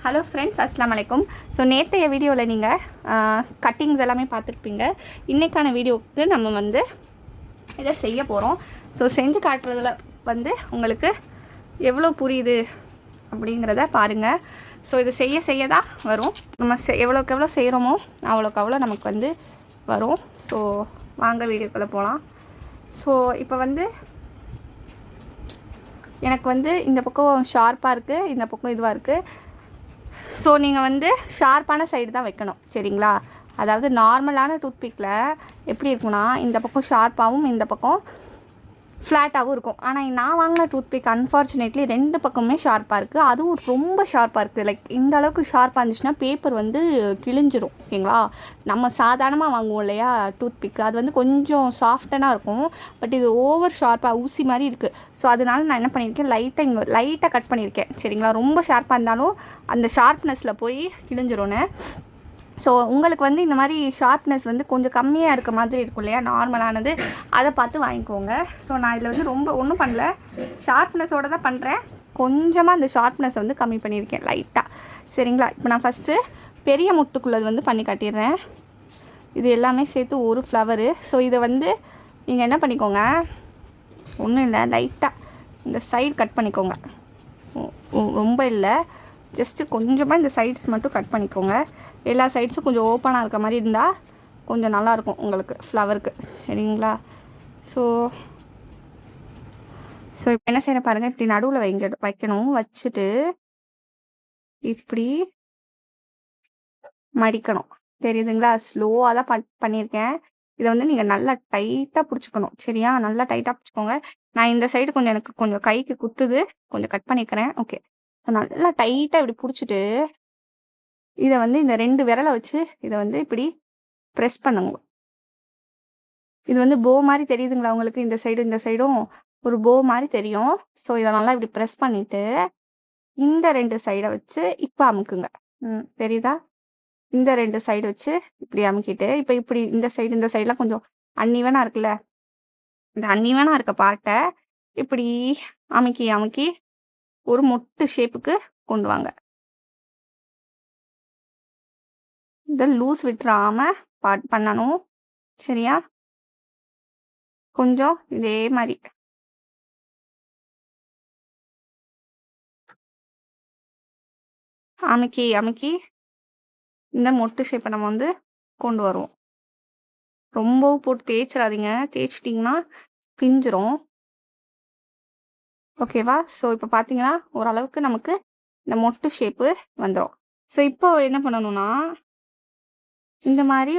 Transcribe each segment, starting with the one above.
Hello friends, அஸ்ஸலாமு அலைக்கும். So நேற்றைய வீடியோவில் நீங்கள் கட்டிங்ஸ் எல்லாமே பார்த்துருப்பீங்க. இன்றைக்கான வீடியோவுக்கு நம்ம வந்து இதை செய்ய போகிறோம். ஸோ செஞ்சு காட்டுறதுல வந்து உங்களுக்கு எவ்வளோ புரியுது அப்படிங்கிறத பாருங்கள். ஸோ இது செய்ய தான் வரும். நம்ம எவ்வளோக்கு எவ்வளோ செய்கிறோமோ அவ்வளோக்கு அவ்வளோ நமக்கு வந்து வரும். ஸோ வாங்க வீடியோக்குள்ளே போகலாம். ஸோ இப்போ வந்து எனக்கு வந்து இந்த பக்கம் ஷார்ப்பாக இருக்குது, இந்த பக்கம் இதுவாக இருக்குது. ஸோ நீங்கள் வந்து ஷார்ப்பான சைடு தான் வைக்கணும், சரிங்களா? அதாவது நார்மலான டூத்பிக்கில் எப்படி இருக்குன்னா, இந்த பக்கம் ஷார்ப்பாகவும் இந்த பக்கம் ஃப்ளாட்டாகவும் இருக்கும். ஆனால் நான் வாங்கின டூத்பிக் அன்ஃபார்ச்சுனேட்லி ரெண்டு பக்கமே ஷார்ப்பாக இருக்குது. அதுவும் ரொம்ப ஷார்ப்பாக இருக்குது. லைக் இந்த அளவுக்கு ஷார்ப்பாக இருந்துச்சுன்னா பேப்பர் வந்து கிழிஞ்சிரும், ஓகேங்களா? நம்ம சாதாரணமாக வாங்குவோம் இல்லையா டூத்பிக், அது வந்து கொஞ்சம் சாஃப்டனாக இருக்கும். பட் இது ஓவர் ஷார்ப்பாக ஊசி மாதிரி இருக்குது. ஸோ அதனால நான் என்ன பண்ணியிருக்கேன், லைட்டாக கட் பண்ணியிருக்கேன், சரிங்களா? ரொம்ப ஷார்ப்பாக இருந்தாலும் அந்த ஷார்ப்னஸில் போய் கிழிஞ்சிரும்னு. ஸோ உங்களுக்கு வந்து இந்த மாதிரி ஷார்ப்னஸ் வந்து கொஞ்சம் கம்மியாக இருக்க மாதிரி இருக்கும் இல்லையா, நார்மலானது, அதை பார்த்து வாங்கிக்கோங்க. ஸோ நான் இதில் வந்து ரொம்ப ஒன்றும் பண்ணல, ஷார்ப்னஸோடு தான் பண்ணுறேன். கொஞ்சமாக அந்த ஷார்ப்னஸை வந்து கம்மி பண்ணியிருக்கேன் லைட்டாக, சரிங்களா? இப்போ நான் ஃபஸ்ட்டு பெரிய முட்டுக்குள்ளது வந்து பண்ணி காட்டிடுறேன். இது எல்லாமே சேர்த்து ஒரு ஃப்ளவரு. ஸோ இதை வந்து நீங்கள் என்ன பண்ணிக்கோங்க, ஒன்றும் இல்லை, லைட்டாக இந்த சைடு கட் பண்ணிக்கோங்க. ரொம்ப இல்லை, ஜஸ்ட்டு கொஞ்சமாக இந்த சைட்ஸ் மட்டும் கட் பண்ணிக்கோங்க. எல்லா சைட்ஸும் கொஞ்சம் ஓப்பனாக இருக்க மாதிரி இருந்தால் கொஞ்சம் நல்லாயிருக்கும் உங்களுக்கு ஃப்ளவருக்கு, சரிங்களா? ஸோ இப்போ என்ன செய்யணும் பாருங்கள், இப்படி நடுவில் வைக்கணும். வச்சுட்டு இப்படி மடிக்கணும், தெரியுதுங்களா? ஸ்லோவாக தான் பண்ணியிருக்கேன். இதை வந்து நீங்கள் நல்லா டைட்டாக பிடிச்சிக்கணும், சரியா? நல்லா டைட்டாக பிடிச்சிக்கோங்க. நான் இந்த சைடு எனக்கு கொஞ்சம் கைக்கு குத்துது, கொஞ்சம் கட் பண்ணிக்கிறேன். ஓகே, ஸோ நல்லா டைட்டாக இப்படி பிடிச்சிட்டு இதை வந்து இந்த 2 விரலை வச்சு இதை வந்து இப்படி ப்ரெஸ் பண்ணுங்க. இது வந்து போ மாதிரி தெரியுதுங்களா உங்களுக்கு? இந்த சைடும் ஒரு போ மாதிரி தெரியும். ஸோ இதை நல்லா இப்படி ப்ரெஸ் பண்ணிவிட்டு இந்த 2 சைடை வச்சு இப்போ அமுக்குங்க. தெரியுதா? இந்த 2 சைடு வச்சு இப்படி அமுக்கிட்டு இப்போ இப்படி இந்த சைடெலாம் கொஞ்சம் அன்னிவனாக இருக்குல்ல, இந்த அன்னிவனாக இருக்க பார்ட்டை இப்படி அமுக்கி ஒரு மொட்டு ஷேப்புக்கு கொண்டு வாங்க. இதை லூஸ் விட்டுறாம பண்ணணும், சரியா? கொஞ்சம் இதே மாதிரி அமுக்கி இந்த மொட்டு ஷேப்பை நம்ம வந்து கொண்டு வருவோம். ரொம்பவும் போட்டு தேய்ச்சிடாதீங்க, தேய்ச்சிட்டிங்கன்னா பிஞ்சிரும், ஓகேவா? ஸோ இப்போ பார்த்தீங்கன்னா ஓரளவுக்கு நமக்கு இந்த மொட்டு ஷேப்பு வந்துடும். ஸோ இப்போ என்ன பண்ணணும்னா, இந்த மாதிரி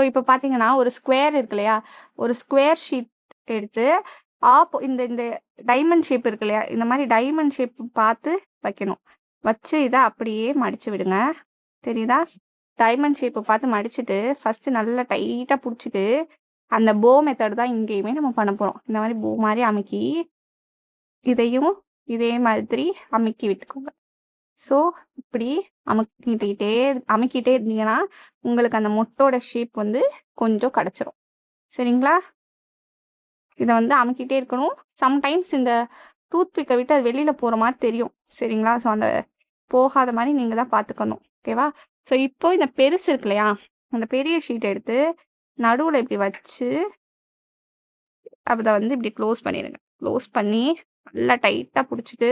இப்போ பார்த்தீங்கன்னா ஒரு ஸ்கொயர் இருக்கு இல்லையா, ஒரு ஸ்கொயர் ஷீட் எடுத்து இந்த இந்த டைமண்ட் ஷேப் இருக்கு இல்லையா, இந்த மாதிரி டைமண்ட் ஷேப் பார்த்து வைக்கணும். வச்சு இதை அப்படியே மடித்து விடுங்க, தெரியுதா? டைமண்ட் ஷேப்பை பார்த்து மடிச்சுட்டு ஃபஸ்ட்டு நல்லா டைட்டாக பிடிச்சிட்டு அந்த போ மெத்தட் தான் இங்கேயுமே நம்ம பண்ண போகிறோம். இந்த மாதிரி போ மாதிரி அமுக்கி இதையும் இதே மாதிரி அமுக்கி விட்டுக்கோங்க. ஸோ இப்படி அமுக்கிட்டே இருந்தீங்கன்னா உங்களுக்கு அந்த மொட்டோட ஷேப் வந்து கொஞ்சம் கிடச்சிரும், சரிங்களா? இதை வந்து அமுக்கிட்டே இருக்கணும். சம்டைம்ஸ் இந்த டூத்பிக்கை விட்டு அது வெளியில் போகிற மாதிரி தெரியும், சரிங்களா? ஸோ அந்த போகாத மாதிரி நீங்கள் தான் பார்த்துக்கணும், ஓகேவா? ஸோ இப்போ இந்த பெருசு இருக்கு இல்லையா, அந்த பெரிய ஷீட் எடுத்து நடுவில் இப்படி வச்சு அதை வந்து இப்படி க்ளோஸ் பண்ணிடுங்க. க்ளோஸ் பண்ணி நல்லா டைட்டாக பிடிச்சிட்டு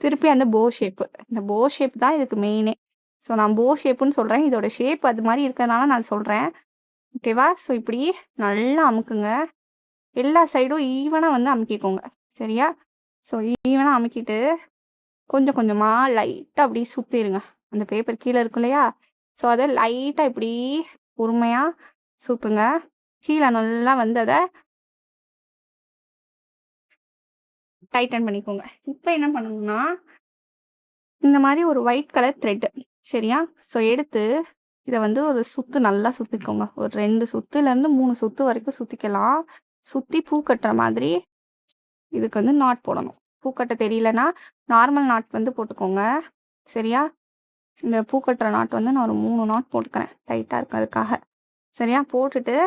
திருப்பி அந்த போ ஷேப்பு, இந்த போ ஷேப் தான் இதுக்கு மெயினே. ஸோ நான் போ ஷேப்புன்னு சொல்கிறேன், இதோட ஷேப் அது மாதிரி இருக்கிறதுனால நான் சொல்கிறேன், ஓகேவா? ஸோ இப்படி நல்லா அமுக்குங்க. எல்லா சைடும் ஈவனாக வந்து அமுக்கிக்கோங்க, சரியா? ஸோ ஈவனாக அமுக்கிட்டு கொஞ்சம் கொஞ்சமாக லைட்டாக அப்படி சுற்றிடுங்க. அந்த பேப்பர் கீழே இருக்கும் இல்லையா, ஸோ அதை லைட்டாக இப்படி பொறுமையாக சுற்றுங்க. கீழே நல்லா வந்து அதை டைட்டன் பண்ணிக்கோங்க. இப்போ என்ன பண்ணணும்னா, இந்த மாதிரி ஒரு ஒயிட் கலர் த்ரெட்டு, சரியா? ஸோ எடுத்து இதை வந்து ஒரு சுற்று நல்லா சுற்றிக்கோங்க. ஒரு 2 சுற்றுலேருந்து 3 சுற்று வரைக்கும் சுற்றிக்கலாம். சுற்றி பூ கட்டுற மாதிரி இதுக்கு வந்து நாட் போடணும். பூக்கட்ட தெரியலனா நார்மல் நாட் வந்து போட்டுக்கோங்க, சரியா? இந்த பூக்கட்டுற நாட் வந்து நான் ஒரு 3 நாட் போட்டுக்கிறேன், டைட்டாக இருக்கிறதுக்காக, சரியா? போட்டுட்டு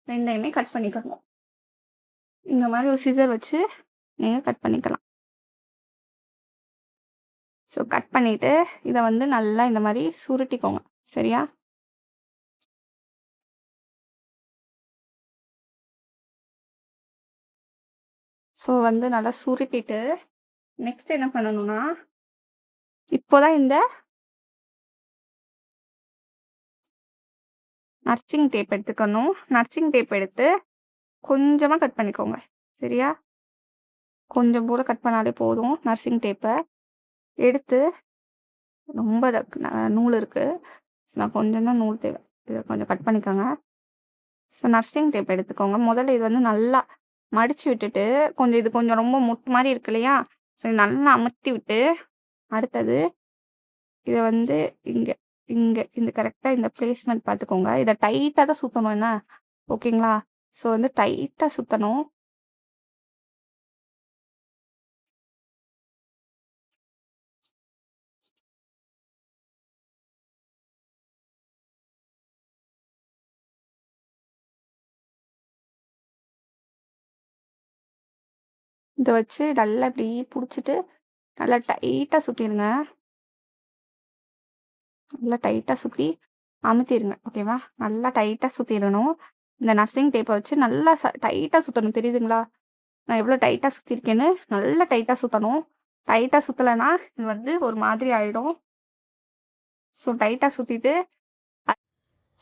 2யுமே கட் பண்ணிக்கணும். இந்த மாதிரி ஒரு சிசர் வச்சு நீங்கள் கட் பண்ணிக்கலாம். ஸோ கட் பண்ணிவிட்டு இதை வந்து நல்லா இந்த மாதிரி சுருட்டிக்கோங்க. சரியா? ஸோ வந்து நல்லா சுருட்டிட்டு நெக்ஸ்ட் என்ன பண்ணணும்னா, இப்போதான் இந்த நர்சிங் டேப் எடுத்துக்கணும். நர்சிங் டேப் எடுத்து கொஞ்சமாக கட் பண்ணிக்கோங்க. சரியா? கொஞ்சம் போல கட் பண்ணாலே போதும். நர்சிங் டேப்பை எடுத்து ரொம்ப நூல் இருக்குது. ஸோ நான் கொஞ்சம் தான் நூல் தேவை. இதை கொஞ்சம் கட் பண்ணிக்கோங்க. ஸோ நர்சிங் டேப் எடுத்துக்கோங்க. முதல்ல இது வந்து நல்லா மடித்து விட்டுட்டு கொஞ்சம் இது கொஞ்சம் ரொம்ப முட்டு மாதிரி இருக்கு இல்லையா? ஸோ நல்லா அமுத்தி விட்டு அடுத்தது இதை வந்து இங்கே இங்கே இந்த கரெக்டாக இந்த பிளேஸ்மெண்ட் பார்த்துக்கோங்க. இதை டைட்டாக தான் சுற்றணும் என்ன? ஓகேங்களா? ஸோ வந்து டைட்டாக சுற்றணும். இதை வச்சு நல்லா இப்படி பிடிச்சிட்டு நல்லா டைட்டாக சுற்றிடுங்க. நல்லா டைட்டாக சுற்றி அமுத்திடுங்க. ஓகேவா? நல்லா டைட்டாக சுற்றிடணும். இந்த நர்சிங் டேப்பை வச்சு நல்லா டைட்டாக சுற்றணும். தெரியுதுங்களா? நான் எவ்வளோ டைட்டாக சுற்றிருக்கேன்னு. நல்லா டைட்டாக சுற்றணும். டைட்டாக சுற்றலைன்னா இது வந்து ஒரு மாதிரி ஆகிடும். ஸோ டைட்டாக சுற்றிட்டு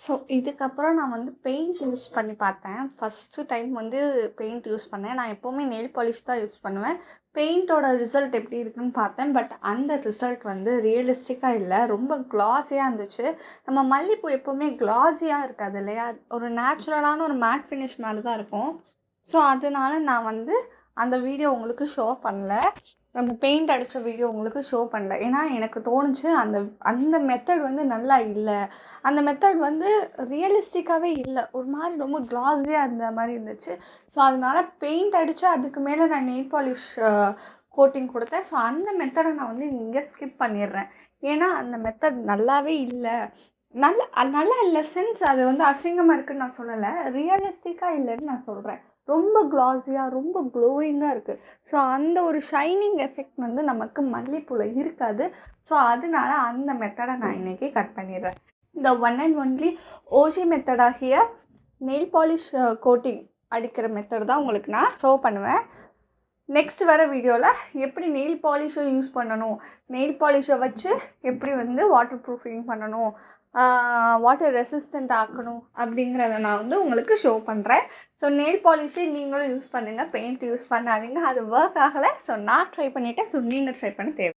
ஸோ இதுக்கப்புறம் நான் வந்து பெயிண்ட் யூஸ் பண்ணி பார்த்தேன். ஃபஸ்ட்டு டைம் வந்து பெயிண்ட் யூஸ் பண்ணேன். நான் எப்போவுமே நெயில் பாலிஷ் தான் யூஸ் பண்ணுவேன். பெயிண்டோட ரிசல்ட் எப்படி இருக்குன்னு பார்த்தேன். பட் அந்த ரிசல்ட் வந்து ரியலிஸ்டிக்காக இல்லை. ரொம்ப க்ளாஸியாக இருந்துச்சு. நம்ம மல்லிப்பூ எப்போவுமே க்ளாஸியாக இருக்காது இல்லையா? ஒரு நேச்சுரலான ஒரு மேட் ஃபினிஷ் மாதிரி தான் இருக்கும். ஸோ அதனால நான் வந்து அந்த வீடியோ உங்களுக்கு ஷோ பண்ணல. அந்த பெயிண்ட் அடித்த வீடியோ உங்களுக்கு ஷோ பண்ணல. ஏன்னா எனக்கு தோணுச்சு அந்த அந்த மெத்தட் வந்து நல்லா இல்லை. அந்த மெத்தட் வந்து ரியலிஸ்டிக்காகவே இல்லை. ஒரு மாதிரி ரொம்ப க்ளாஸியாக இருந்த மாதிரி இருந்துச்சு. ஸோ அதனால பெயிண்ட் அடித்து அதுக்கு மேலே நான் நெயில் பாலிஷ் கோட்டிங் கொடுத்தேன். ஸோ அந்த மெத்தடை நான் வந்து இங்கே ஸ்கிப் பண்ணிடுறேன். ஏன்னா அந்த மெத்தட் நல்லாவே இல்லை. நல்லா இல்லை சென்ஸ் அது வந்து அசிங்கமாக இருக்குதுன்னு நான் சொல்லலை. ரியலிஸ்டிக்காக இல்லைன்னு நான் சொல்கிறேன். ரொம்ப க்ளாஸியாக ரொம்ப க்ளோயிங்காக இருக்குது. ஸோ அந்த ஒரு ஷைனிங் எஃபெக்ட் வந்து நமக்கு மல்லிப்பூவில் இருக்காது. ஸோ அதனால அந்த மெத்தடை நான் இன்றைக்கி கட் பண்ணிடுறேன். இந்த ஒன் அண்ட் ஒன்லி ஓஜி மெத்தடாகிய நெயில் பாலிஷ் கோட்டிங் அடிக்கிற மெத்தட் தான் உங்களுக்கு நான் ஷோ பண்ணுவேன். நெக்ஸ்ட் வர வீடியோவில் எப்படி நெயில் பாலிஷை யூஸ் பண்ணணும், நெயில் பாலிஷை வச்சு எப்படி வந்து வாட்டர் ப்ரூஃபிங் பண்ணணும், வாட்டர் ரெசிஸ்டண்ட் ஆக்கணும் அப்படிங்கிறத நான் வந்து உங்களுக்கு ஷோ பண்ணுறேன். ஸோ நெயில் பாலிஷை நீங்களும் யூஸ் பண்ணுங்கள். பெயிண்ட் யூஸ் பண்ணாதீங்க. அது ஒர்க் ஆகலை. ஸோ நான் ட்ரை பண்ணிவிட்டேன். ஸோ நீங்கள் ட்ரை பண்ண தேவை.